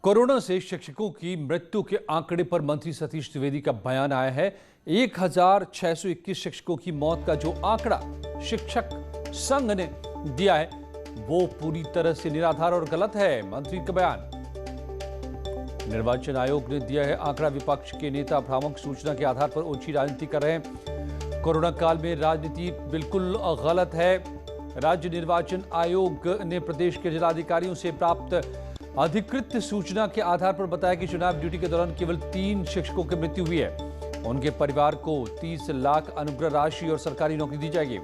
Corona से शिक्षकों की मृत्यु के आंकड़े पर मंत्री सतीश द्विवेदी का बयान आया है। 1621 शिक्षकों की मौत का जो आंकड़ा शिक्षक संघ ने दिया है वो पूरी तरह से निराधार और गलत है। मंत्री का बयान। निर्वाचन आयोग ने दिया है आंकड़ा। विपक्ष के नेता भ्रामक सूचना के आधार पर ओछी राजनीति कर रहे हैं। कोरोना काल में राजनीति बिल्कुल गलत है। राज्य निर्वाचन आयोग ने प्रदेश के जिलाधिकारियों से प्राप्त अधिकृत सूचना के आधार पर बताया कि चुनाव ड्यूटी के दौरान केवल 3 शिक्षकों की मृत्यु हुई है। उनके परिवार को 30 लाख अनुग्रह राशि और सरकारी नौकरी दी जाएगी।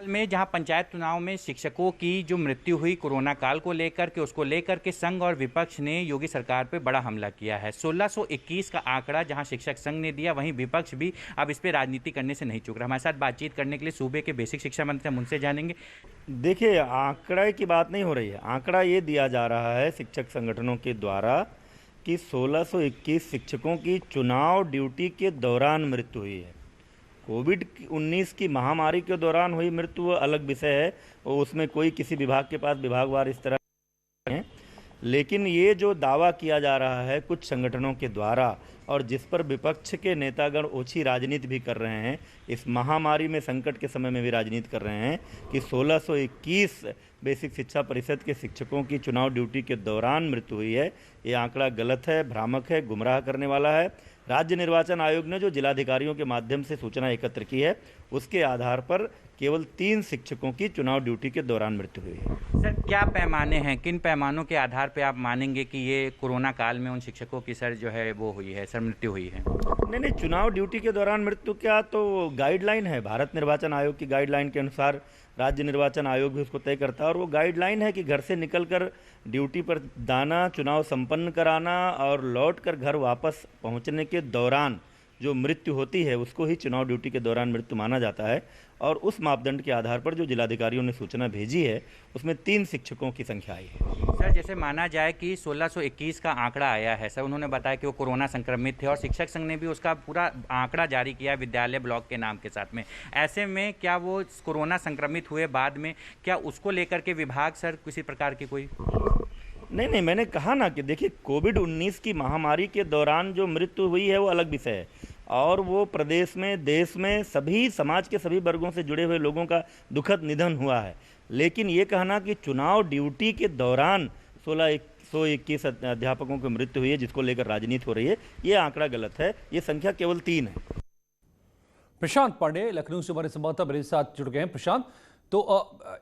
में जहां पंचायत चुनाव में शिक्षकों की जो मृत्यु हुई कोरोना काल को लेकर के, उसको लेकर के संघ और विपक्ष ने योगी सरकार पे बड़ा हमला किया है। 1621 का आंकड़ा जहां शिक्षक संघ ने दिया, वहीं विपक्ष भी अब इस पे राजनीति करने से नहीं चूक रहा। हमारे साथ बातचीत करने के लिए सूबे के बेसिक शिक्षा मंत्री, हम उनसे जानेंगे। देखिए, आंकड़े की बात नहीं हो रही है। आंकड़ा ये दिया जा रहा है शिक्षक संगठनों के द्वारा कि 1621 शिक्षकों की चुनाव ड्यूटी के दौरान मृत्यु हुई है। कोविड-19 की महामारी के दौरान हुई मृत्यु वो अलग विषय है, और उसमें कोई किसी विभाग के पास विभागवार इस तरह है। लेकिन ये जो दावा किया जा रहा है कुछ संगठनों के द्वारा, और जिस पर विपक्ष के नेतागण ओछी राजनीति भी कर रहे हैं, इस महामारी में संकट के समय में भी राजनीति कर रहे हैं कि 1621 बेसिक शिक्षा परिषद के शिक्षकों की चुनाव ड्यूटी के दौरान मृत्यु हुई है। ये आंकड़ा गलत है, भ्रामक है, गुमराह करने वाला है। राज्य निर्वाचन आयोग ने जो जिलाधिकारियों के माध्यम से सूचना एकत्र की है, उसके आधार पर केवल 3 शिक्षकों की चुनाव ड्यूटी के दौरान मृत्यु हुई है। सर, क्या पैमाने हैं, किन पैमानों के आधार पे आप मानेंगे कि ये कोरोना काल में उन शिक्षकों की सर जो है वो हुई है, सर मृत्यु हुई है? नहीं, चुनाव ड्यूटी के दौरान मृत्यु क्या, तो गाइडलाइन है भारत निर्वाचन आयोग की। गाइडलाइन के अनुसार राज्य निर्वाचन आयोग भी उसको तय करता है, और वो गाइडलाइन है कि घर से निकलकर ड्यूटी पर जाना, चुनाव संपन्न कराना और लौटकर घर वापस पहुंचने के दौरान जो मृत्यु होती है उसको ही चुनाव ड्यूटी के दौरान मृत्यु माना जाता है। और उस मापदंड के आधार पर जो जिलाधिकारियों ने सूचना भेजी है उसमें 3 शिक्षकों की संख्या आई है। सर, जैसे माना जाए कि 1621 का आंकड़ा आया है, सर उन्होंने बताया कि वो कोरोना संक्रमित थे, और शिक्षक संघ ने भी उसका पूरा आंकड़ा जारी किया विद्यालय ब्लॉक के नाम के साथ में। ऐसे में क्या वो कोरोना संक्रमित हुए बाद में, क्या उसको लेकर के विभाग सर किसी प्रकार की कोई? नहीं, मैंने कहा ना कि देखिए, कोविड-19 की महामारी के दौरान जो मृत्यु हुई है वो अलग विषय है, और वो प्रदेश में, देश में सभी समाज के सभी वर्गों से जुड़े हुए लोगों का दुखद निधन हुआ है। लेकिन ये कहना कि चुनाव ड्यूटी के दौरान 1621 अध्यापकों की मृत्यु हुई है, जिसको लेकर राजनीति हो रही है, ये आंकड़ा गलत है। ये संख्या केवल 3 है। प्रशांत पांडे लखनऊ से हमारे संवाददाता मेरे साथ जुड़ गए हैं। प्रशांत, तो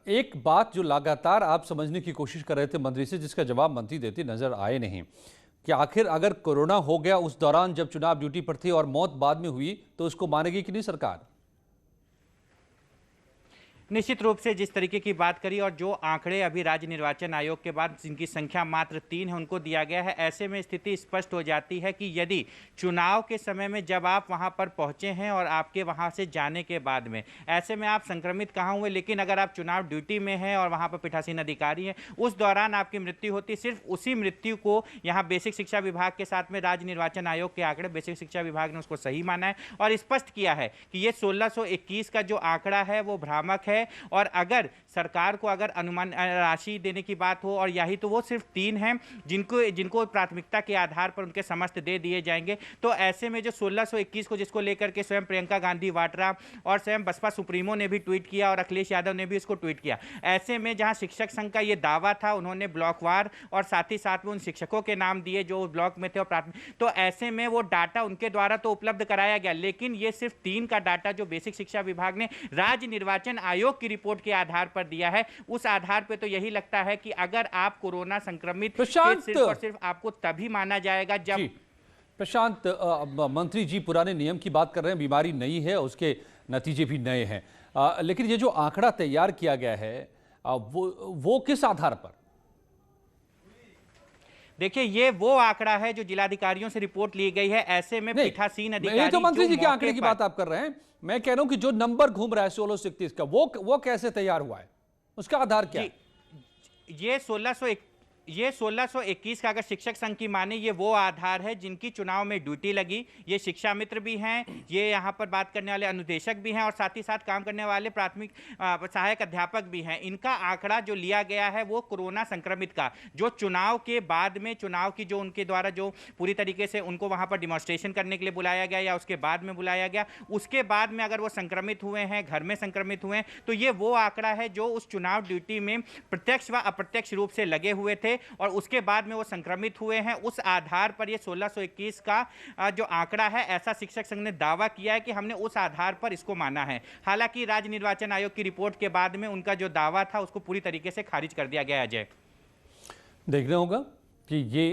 एक बात जो लगातार आप समझने की कोशिश कर रहे थे मंत्री से, जिसका जवाब मंत्री देते नजर आए नहीं, कि आखिर अगर कोरोना हो गया उस दौरान जब चुनाव ड्यूटी पर थे और मौत बाद में हुई, तो उसको मानेगी कि नहीं सरकार? निश्चित रूप से जिस तरीके की बात करी, और जो आंकड़े अभी राज्य निर्वाचन आयोग के बाद जिनकी संख्या मात्र 3 है उनको दिया गया है, ऐसे में स्थिति स्पष्ट हो जाती है कि यदि चुनाव के समय में जब आप वहां पर पहुंचे हैं और आपके वहां से जाने के बाद में, ऐसे में आप संक्रमित कहाँ हुए, लेकिन अगर आप चुनाव ड्यूटी में हैं और वहां पर पीठासीन अधिकारी हैं, उस दौरान आपकी मृत्यु होती, सिर्फ उसी मृत्यु को यहाँ बेसिक शिक्षा विभाग के साथ में राज्य निर्वाचन आयोग के आंकड़े, बेसिक शिक्षा विभाग ने उसको सही माना है और स्पष्ट किया है कि ये 1621 का जो आंकड़ा है वो भ्रामक है। और अगर सरकार को अगर अनुमान राशि देने की बात हो, और यही तो वो सिर्फ 3 हैं जिनको प्राथमिकता के आधार पर उनके समस्त दे दिए जाएंगे, तो ऐसे में जो 1621 को, जिसको लेकर के स्वयं प्रियंका गांधी वाड्रा और स्वयं बसपा सुप्रीमो ने भी ट्वीट किया और अखिलेश यादव ने भी इसको ट्वीट किया, ऐसे में जहां शिक्षक संघ का ये दावा था, उन्होंने ब्लॉकवार और साथ ही साथ में उन शिक्षकों के नाम दिए जो ब्लॉक में थे और प्राथमिक, तो ऐसे में वो डाटा उनके द्वारा तो उपलब्ध कराया गया, लेकिन ये सिर्फ 3 का डाटा जो बेसिक शिक्षा विभाग ने राज्य निर्वाचन आयोग की रिपोर्ट के आधार पर दिया है, उस आधार पे तो यही लगता है कि अगर आप कोरोना संक्रमित सिर्फ और सिर्फ आपको तभी माना जाएगा जब। प्रशांत, मंत्री जी पुराने नियम की बात कर रहे हैं, बीमारी नई है, उसके नतीजे भी नए हैं, लेकिन ये जो आंकड़ा तैयार किया गया है वो किस आधार पर? देखिए, ये वो आंकड़ा है जो जिलाधिकारियों से रिपोर्ट ली गई है। ऐसे में पीठासीन अधिकारी, तो मंत्री जी के आंकड़े की बात आप कर रहे हैं, मैं कह रहा हूं कि जो नंबर घूम रहा है 1621 का, वो कैसे तैयार हुआ है, उसका आधार क्या है? ये 1621 ये 1621 का अगर शिक्षक संघ की माने ये वो आधार है जिनकी चुनाव में ड्यूटी लगी। ये शिक्षा मित्र भी हैं, ये यहाँ पर बात करने वाले अनुदेशक भी हैं और साथ ही साथ काम करने वाले प्राथमिक सहायक अध्यापक भी हैं। इनका आंकड़ा जो लिया गया है वो कोरोना संक्रमित का, जो चुनाव के बाद में चुनाव की जो उनके द्वारा जो पूरी तरीके से उनको वहाँ पर डिमॉन्स्ट्रेशन करने के लिए बुलाया गया या उसके बाद में बुलाया गया, उसके बाद में अगर वो संक्रमित हुए हैं, घर में संक्रमित हुए हैं, तो ये वो आंकड़ा है जो उस चुनाव ड्यूटी में प्रत्यक्ष व अप्रत्यक्ष रूप से लगे हुए थे और उसके बाद में वो संक्रमित हुए हैं। उस आधार पर ये 1621 का जो आंकड़ा है, ऐसा शिक्षक संघ ने दावा किया है कि हमने उस आधार पर इसको माना है। हालांकि राज्य निर्वाचन आयोग की रिपोर्ट के बाद में उनका जो दावा था उसको पूरी तरीके से खारिज कर दिया गया है। अजय, देखना होगा कि ये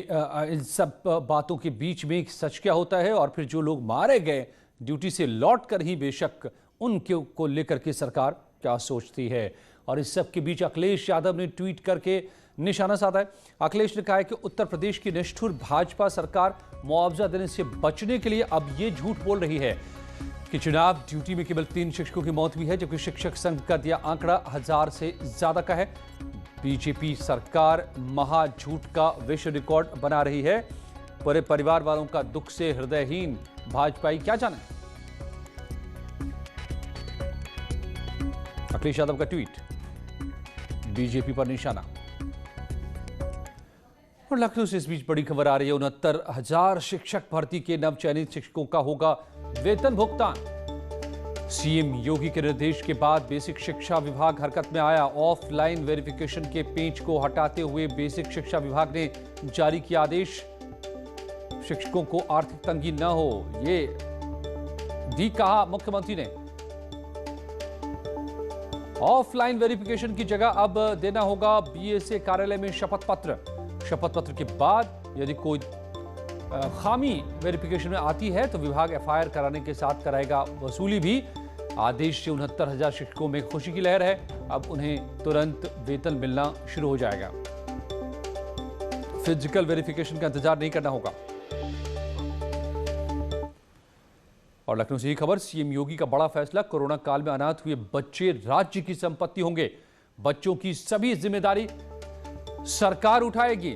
इन सब बातों के बीच में सच क्या होता है और फिर जो लोग मारे गए ड्यूटी से लौट कर ही बेशक उनके को लेकर के सरकार क्या सोचती है। और इस सब के बीच अखिलेश यादव ने ट्वीट करके निशाना साधा है। अखिलेश ने कहा है कि उत्तर प्रदेश की निष्ठुर भाजपा सरकार मुआवजा देने से बचने के लिए अब ये झूठ बोल रही है कि चुनाव ड्यूटी में केवल 3 शिक्षकों की मौत हुई है, जबकि शिक्षक संघ का दिया आंकड़ा 1000 से ज्यादा का है। बीजेपी सरकार महा झूठ का विश्व रिकॉर्ड बना रही है। पूरे परिवार वालों का दुख से हृदयहीन भाजपाई क्या जाने। अखिलेश यादव का ट्वीट, बीजेपी पर निशाना। और लखनऊ से इस बीच बड़ी खबर आ रही है। 69,000 शिक्षक भर्ती के नवचयनित शिक्षकों का होगा वेतन भुगतान। सीएम योगी के निर्देश के बाद बेसिक शिक्षा विभाग हरकत में आया। ऑफलाइन वेरिफिकेशन के पेंच को हटाते हुए बेसिक शिक्षा विभाग ने जारी किया आदेश। शिक्षकों को आर्थिक तंगी न हो, ये भी कहा मुख्यमंत्री ने। ऑफलाइन वेरिफिकेशन की जगह अब देना होगा बीएसए कार्यालय में शपथ पत्र। शपथ पत्र के बाद यदि कोई खामी वेरिफिकेशन में आती है तो विभाग एफआईआर कराने के साथ कराएगा वसूली भी। आदेश से 69,000 शिक्षकों में खुशी की लहर है। अब उन्हें तुरंत वेतन मिलना शुरू हो जाएगा। फिजिकल वेरिफिकेशन का इंतजार नहीं करना होगा। और लखनऊ से ही खबर, सीएम योगी का बड़ा फैसला। कोरोना काल में अनाथ हुए बच्चे राज्य की संपत्ति होंगे। बच्चों की सभी जिम्मेदारी सरकार उठाएगी।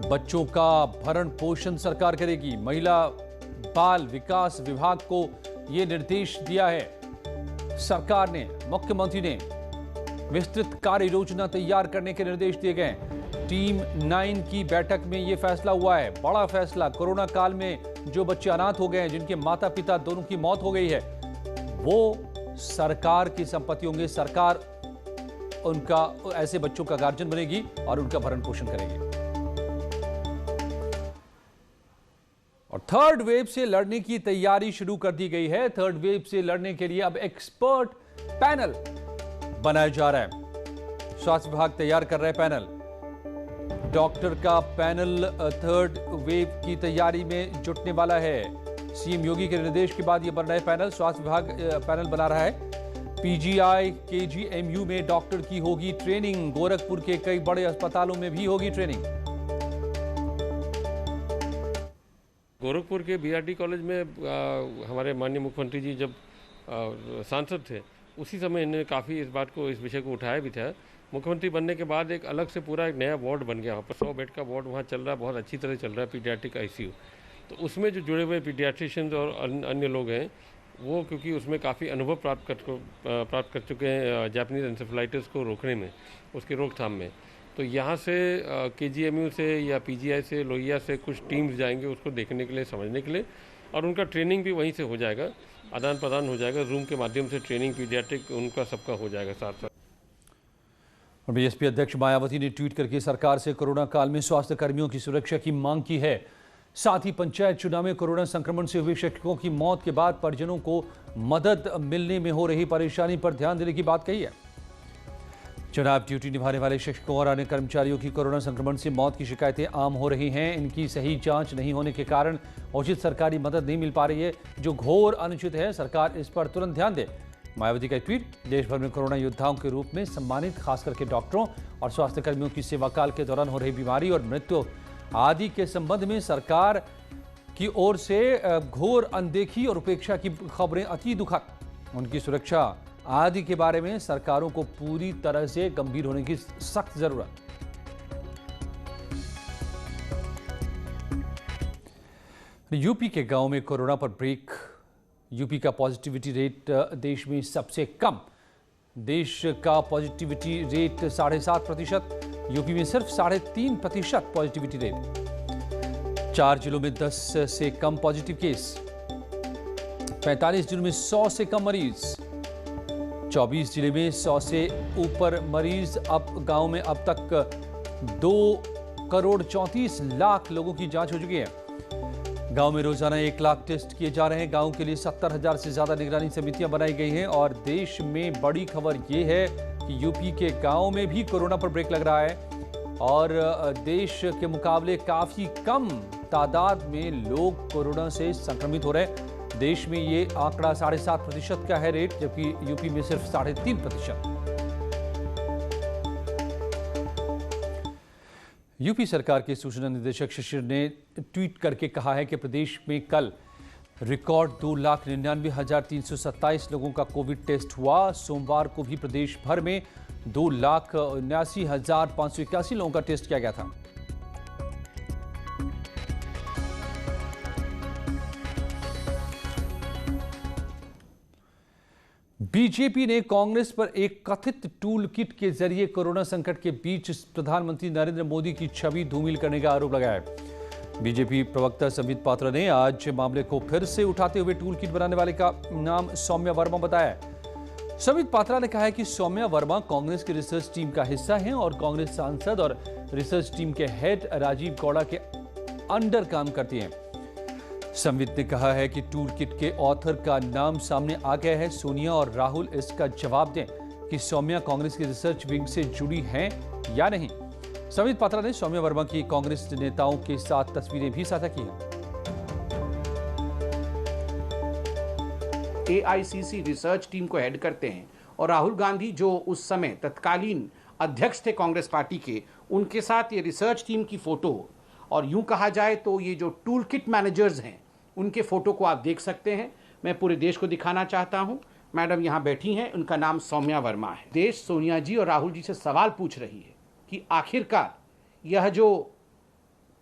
बच्चों का भरण पोषण सरकार करेगी। महिला बाल विकास विभाग को यह निर्देश दिया है सरकार ने, मुख्यमंत्री ने। विस्तृत कार्य योजना तैयार करने के निर्देश दिए गए। टीम 9 की बैठक में यह फैसला हुआ है। बड़ा फैसला। कोरोना काल में जो बच्चे अनाथ हो गए हैं, जिनके माता पिता दोनों की मौत हो गई है, वो सरकार की संपत्ति होंगे। सरकार उनका, ऐसे बच्चों का गार्जियन बनेगी और उनका भरण पोषण करेगी। और थर्ड वेव से लड़ने की तैयारी शुरू कर दी गई है। थर्ड वेव से लड़ने के लिए अब एक्सपर्ट पैनल बनाया जा रहा है। स्वास्थ्य विभाग तैयार कर रहा है पैनल। डॉक्टर का पैनल थर्ड वेव की तैयारी में जुटने वाला है। सीएम योगी के निर्देश के बाद यह बन रहा है पैनल। स्वास्थ्य विभाग पैनल बना रहा है। पीजीआई केजीएमयू में डॉक्टर की होगी ट्रेनिंग। गोरखपुर के कई बड़े अस्पतालों में भी होगी ट्रेनिंग। गोरखपुर के बीआरडी कॉलेज में हमारे माननीय मुख्यमंत्री जी जब सांसद थे, उसी समय इन्होंने काफ़ी इस विषय को उठाया भी था। मुख्यमंत्री बनने के बाद एक अलग से पूरा एक नया वार्ड बन गया। वहाँ पर 100 बेड का वार्ड वहाँ चल रहा है, बहुत अच्छी तरह चल रहा है, पीडियाट्रिक आईसीयू। तो उसमें जो जुड़े हुए पीडियाट्रिशियंस और अन्य लोग हैं, वो क्योंकि उसमें काफ़ी अनुभव प्राप्त कर चुके हैं जापानीज एन्सेफेलाइटिस को रोकने में, उसकी रोकथाम में। तो यहाँ से केजीएमयू से या पीजीआई से, लोहिया से कुछ टीम्स जाएंगे उसको देखने के लिए, समझने के लिए, और उनका ट्रेनिंग भी वहीं से हो जाएगा, आदान प्रदान हो जाएगा। जूम के माध्यम से ट्रेनिंग पीडियाट्रिक उनका सबका हो जाएगा साथ साथ। और बीएसपी अध्यक्ष मायावती ने ट्वीट करके सरकार से कोरोना काल में स्वास्थ्य कर्मियों की सुरक्षा की मांग की है। साथ ही पंचायत चुनाव में कोरोना संक्रमण से हुए शिक्षकों की मौत के बाद परिजनों को मदद मिलने में हो रही परेशानी पर ध्यान देने की बात कही है। चुनाव ड्यूटी निभाने वाले शिक्षकों और अन्य कर्मचारियों की कोरोना संक्रमण से मौत की शिकायतें आम हो रही हैं। इनकी सही जांच नहीं होने के कारण उचित सरकारी मदद नहीं मिल पा रही है, जो घोर अनुचित है। सरकार इस पर तुरंत ध्यान दे। मायावती का ट्वीट, देश भर में कोरोना योद्धाओं के रूप में सम्मानित खास करके डॉक्टरों और स्वास्थ्य कर्मियों की सेवा काल के दौरान हो रही बीमारी और मृत्यु आदि के संबंध में सरकार की ओर से घोर अनदेखी और उपेक्षा की खबरें अति दुखद। उनकी सुरक्षा आदि के बारे में सरकारों को पूरी तरह से गंभीर होने की सख्त जरूरत। यूपी के गांव में कोरोना पर ब्रेक। यूपी का पॉजिटिविटी रेट देश में सबसे कम। देश का पॉजिटिविटी रेट 7.5%। यूपी में सिर्फ 3.5% पॉजिटिविटी रेट। 4 जिलों में 10 से कम पॉजिटिव केस। 45 जिलों में 100 से कम मरीज। 24 जिले में 100 से ऊपर मरीज। अब गांव में अब तक 2,34,00,000 लोगों की जांच हो चुकी है। गांव में रोजाना 1 लाख टेस्ट किए जा रहे हैं। गांव के लिए 70,000 से ज्यादा निगरानी समितियां बनाई गई हैं। और देश में बड़ी खबर यह है कि यूपी के गांव में भी कोरोना पर ब्रेक लग रहा है और देश के मुकाबले काफी कम तादाद में लोग कोरोना से संक्रमित हो रहे हैं। देश में ये आंकड़ा 7.5% का है रेट, जबकि यूपी में सिर्फ 3.5%। यूपी सरकार के सूचना निदेशक शिशिर ने ट्वीट करके कहा है कि प्रदेश में कल रिकॉर्ड 2,99,327 लोगों का कोविड टेस्ट हुआ। सोमवार को भी प्रदेश भर में 2,79,581 लोगों का टेस्ट किया गया था। बीजेपी ने कांग्रेस पर एक कथित टूल किट के जरिए कोरोना संकट के बीच प्रधानमंत्री नरेंद्र मोदी की छवि धूमिल करने का आरोप लगाया है। बीजेपी प्रवक्ता संबित पात्रा ने आज मामले को फिर से उठाते हुए टूल किट बनाने वाले का नाम सौम्या वर्मा बताया। संबित पात्रा ने कहा है कि सौम्या वर्मा कांग्रेस की रिसर्च टीम का हिस्सा हैं और कांग्रेस सांसद और रिसर्च टीम के हेड राजीव गौड़ा के अंडर काम करती हैं। संबित ने कहा है कि टूल किट के ऑथर का नाम सामने आ गया है। सोनिया और राहुल इसका जवाब दें कि सौम्या कांग्रेस की रिसर्च विंग से जुड़ी हैं या नहीं। संबित पात्रा ने सौम्या वर्मा की कांग्रेस नेताओं के साथ तस्वीरें भी साझा की हैं। AICC रिसर्च टीम को हेड करते हैं और राहुल गांधी जो उस समय तत्कालीन अध्यक्ष थे कांग्रेस पार्टी के, उनके साथ ये रिसर्च टीम की फोटो और यूं कहा जाए तो ये जो टूल किट मैनेजर्स हैं उनके फोटो को आप देख सकते हैं। मैं पूरे देश को दिखाना चाहता हूं। मैडम यहां बैठी हैं, उनका नाम सौम्या वर्मा है। देश सोनिया जी और राहुल जी से सवाल पूछ रही है कि आखिरकार यह जो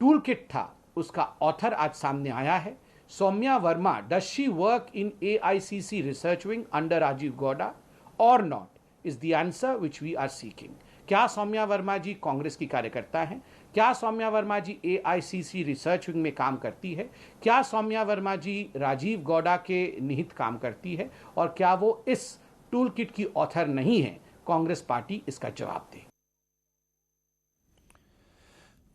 टूल किट था उसका ऑथर आज सामने आया है। Saumya Verma, does she work in AICC research wing under Rajiv Gowda और not, is the answer which we are seeking. क्या सौम्या वर्मा जी कांग्रेस की कार्यकर्ता हैं? क्या Saumya Verma ji AICC research wing में काम करती है? क्या सौम्या वर्मा जी राजीव गौड़ा के निहित काम करती है? और क्या वो इस टूल किट की ऑथर नहीं है? कांग्रेस पार्टी इसका जवाब दे।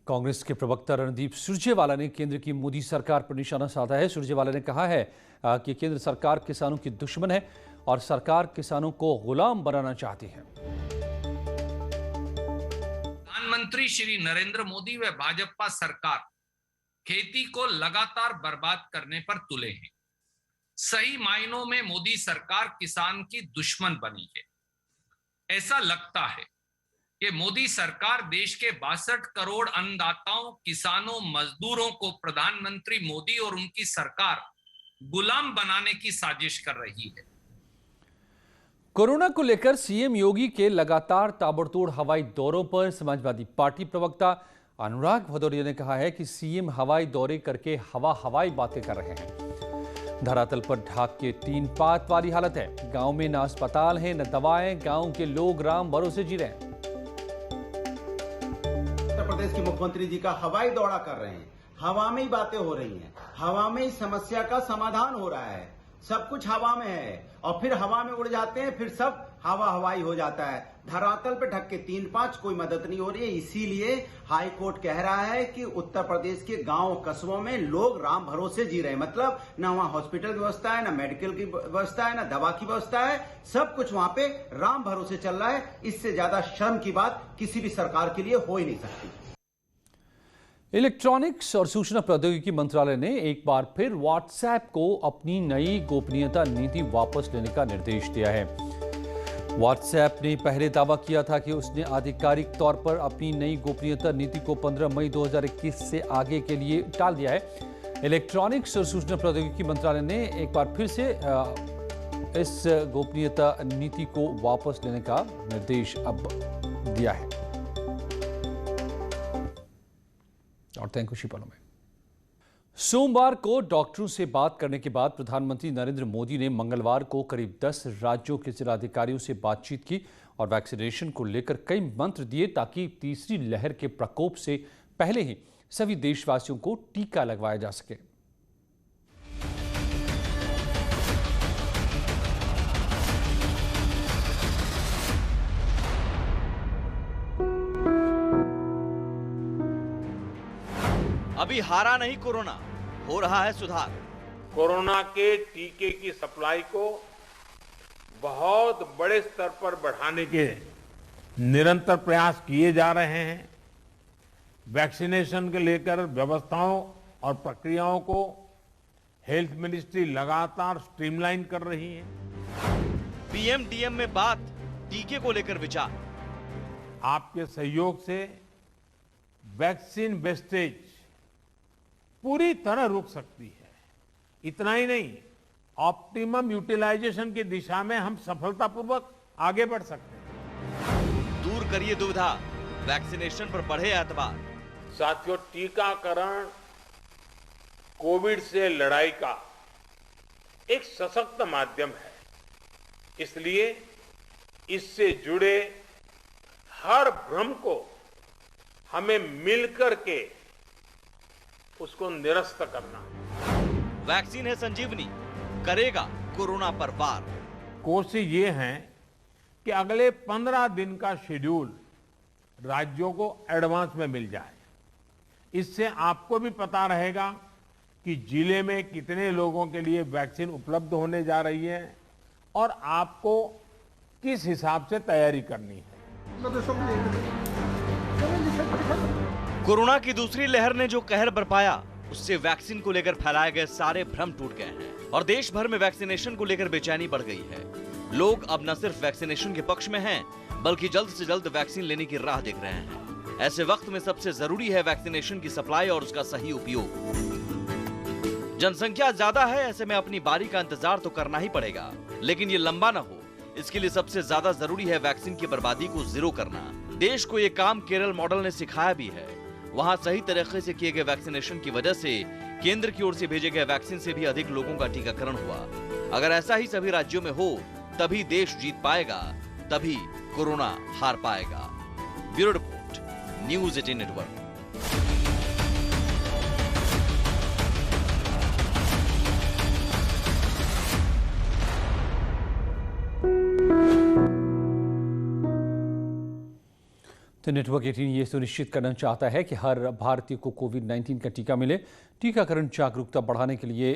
कांग्रेस के प्रवक्ता रणदीप सुरजेवाला ने केंद्र की मोदी सरकार पर निशाना साधा है। सुरजेवाला ने कहा है कि केंद्र सरकार किसानों की दुश्मन है और सरकार किसानों को गुलाम बनाना चाहती है। प्रधानमंत्री श्री नरेंद्र मोदी व भाजपा सरकार खेती को लगातार बर्बाद करने पर तुले हैं। सही मायनों में मोदी सरकार किसान की दुश्मन बनी है। ऐसा लगता है कि मोदी सरकार देश के 62 करोड़ अन्नदाताओं, किसानों, मजदूरों को प्रधानमंत्री मोदी और उनकी सरकार गुलाम बनाने की साजिश कर रही है। कोरोना को लेकर सीएम योगी के लगातार ताबड़तोड़ हवाई दौरों पर समाजवादी पार्टी प्रवक्ता अनुराग भदौरिया ने कहा है कि सीएम हवाई दौरे करके हवाई बातें कर रहे हैं। धरातल पर ढाक के 3 पात वाली हालत है। गांव में न अस्पताल है न दवाएं। गांव के लोग राम भरोसे जी रहे हैं। उत्तर प्रदेश के मुख्यमंत्री जी का हवाई दौरा कर रहे हैं। हवा में ही बातें हो रही हैं। हवा में ही समस्या का समाधान हो रहा है। सब कुछ हवा में है और फिर हवा में उड़ जाते हैं, फिर सब हवाई हो जाता है। धरातल पे ढक के 3-5 कोई मदद नहीं हो रही है। इसीलिए हाई कोर्ट कह रहा है कि उत्तर प्रदेश के गांव कस्बों में लोग राम भरोसे जी रहे हैं। मतलब ना वहां हॉस्पिटल की व्यवस्था है, ना मेडिकल की व्यवस्था है, ना दवा की व्यवस्था है। सब कुछ वहां पे राम भरोसे चल रहा है। इससे ज्यादा शर्म की बात किसी भी सरकार के लिए हो ही नहीं सकती। इलेक्ट्रॉनिक्स और सूचना प्रौद्योगिकी मंत्रालय ने एक बार फिर व्हाट्सएप को अपनी नई गोपनीयता नीति वापस लेने का निर्देश दिया है। व्हाट्सएप ने पहले दावा किया था कि उसने आधिकारिक तौर पर अपनी नई गोपनीयता नीति को 15 मई 2021 से आगे के लिए टाल दिया है। इलेक्ट्रॉनिक्स और सूचना प्रौद्योगिकी मंत्रालय ने एक बार फिर से इस गोपनीयता नीति को वापस लेने का निर्देश अब दिया है। और कुछ ही पलों में सोमवार को डॉक्टरों से बात करने के बाद प्रधानमंत्री नरेंद्र मोदी ने मंगलवार को करीब 10 राज्यों के जिलाधिकारियों से बातचीत की और वैक्सीनेशन को लेकर कई मंत्र दिए ताकि तीसरी लहर के प्रकोप से पहले ही सभी देशवासियों को टीका लगवाया जा सके। अभी हारा नहीं कोरोना, हो रहा है सुधार। कोरोना के टीके की सप्लाई को बहुत बड़े स्तर पर बढ़ाने के निरंतर प्रयास किए जा रहे हैं। वैक्सीनेशन के लेकर व्यवस्थाओं और प्रक्रियाओं को हेल्थ मिनिस्ट्री लगातार स्ट्रीमलाइन कर रही है। पीएमडीएम में बात, टीके को लेकर विचार। आपके सहयोग से वैक्सीन वेस्टेज पूरी तरह रुक सकती है। इतना ही नहीं, ऑप्टिमम यूटिलाइजेशन की दिशा में हम सफलतापूर्वक आगे बढ़ सकते हैं। दूर करिए दुविधा, वैक्सीनेशन पर बढ़े एतबार। साथियों, टीकाकरण कोविड से लड़ाई का एक सशक्त माध्यम है, इसलिए इससे जुड़े हर भ्रम को हमें मिलकर के उसको निरस्त करना। वैक्सीन है संजीवनी, करेगा कोरोना पर वार। कोशिश ये है कि अगले 15 दिन का शेड्यूल राज्यों को एडवांस में मिल जाए। इससे आपको भी पता रहेगा कि जिले में कितने लोगों के लिए वैक्सीन उपलब्ध होने जा रही है और आपको किस हिसाब से तैयारी करनी है। कोरोना की दूसरी लहर ने जो कहर बरपाया, उससे वैक्सीन को लेकर फैलाए गए सारे भ्रम टूट गए हैं और देश भर में वैक्सीनेशन को लेकर बेचैनी बढ़ गई है। लोग अब न सिर्फ वैक्सीनेशन के पक्ष में हैं, बल्कि जल्द से जल्द वैक्सीन लेने की राह देख रहे हैं। ऐसे वक्त में सबसे जरूरी है वैक्सीनेशन की सप्लाई और उसका सही उपयोग। जनसंख्या ज्यादा है, ऐसे में अपनी बारी का इंतजार तो करना ही पड़ेगा, लेकिन ये लंबा न हो, इसके लिए सबसे ज्यादा जरूरी है वैक्सीन की बर्बादी को जीरो करना। देश को ये काम केरल मॉडल ने सिखाया भी है। वहां सही तरीके से किए गए वैक्सीनेशन की वजह से केंद्र की ओर से भेजे गए वैक्सीन से भी अधिक लोगों का टीकाकरण हुआ। अगर ऐसा ही सभी राज्यों में हो, तभी देश जीत पाएगा, तभी कोरोना हार पाएगा। Bureau report, news 18 network. तो नेटवर्क 18 ये सुनिश्चित करना चाहता है कि हर भारतीय को कोविड-19 का टीका मिले। टीकाकरण जागरूकता बढ़ाने के लिए